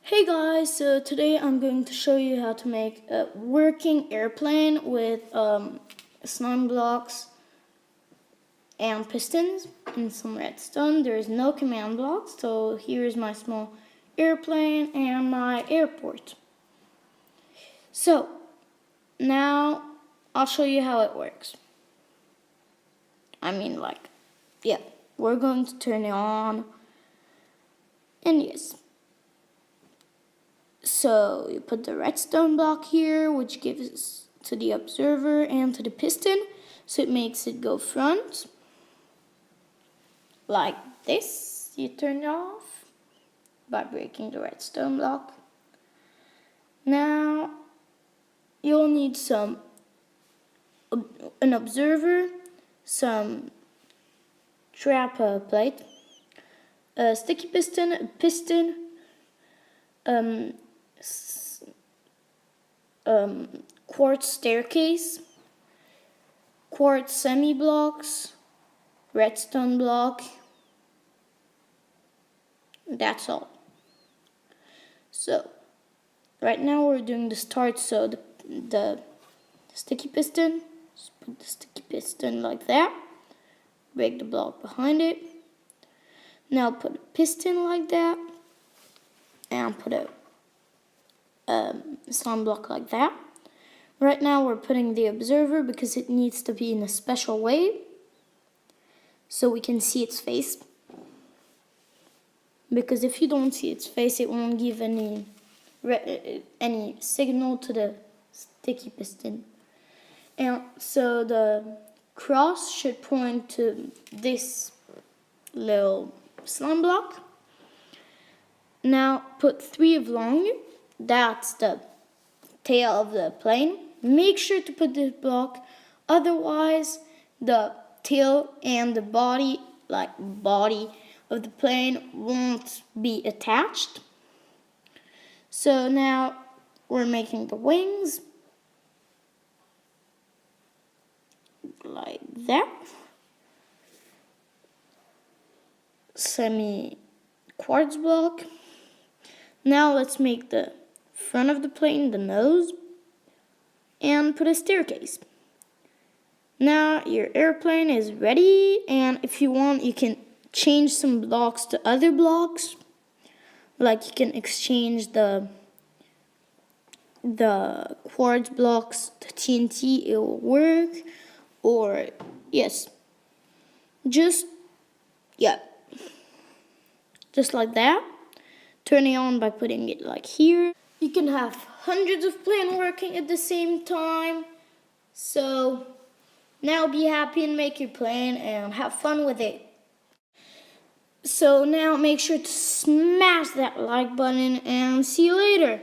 Hey guys, so today I'm going to show you how to make a working airplane with slime blocks and pistons and some redstone. There is no command blocks, so here's my small airplane and my airport. So now I'll show you how it works. We're going to turn it on, and yes. So you put the redstone block here, which gives to the observer and to the piston, so it makes it go front. Like this, you turn it off by breaking the redstone block. Now you'll need an observer, some trap plate, a sticky piston, a piston, quartz staircase, quartz semi-blocks, redstone block. That's all. So right now we're doing the start. So the sticky piston, just put the sticky piston like that, break the block behind it. Now put a piston like that, and put a slime block like that. Right now we're putting the observer because it needs to be in a special way so we can see its face. Because if you don't see its face, it won't give any signal to the sticky piston. And so the cross should point to this little slime block. Now put 3 of long. That's the tail of the plane. Make sure to put this block, otherwise the tail and the body of the plane won't be attached. So now we're making the wings like that. Semi quartz block. Now let's make the front of the plane, the nose, and put a staircase. Now your airplane is ready, and if you want, you can change some blocks to other blocks. Like you can exchange the quartz blocks to TNT, it will work. Or yes, just like that. Turn it on by putting it like here. You can have hundreds of planes working at the same time. So now be happy and make your plane and have fun with it. So now make sure to smash that like button and see you later.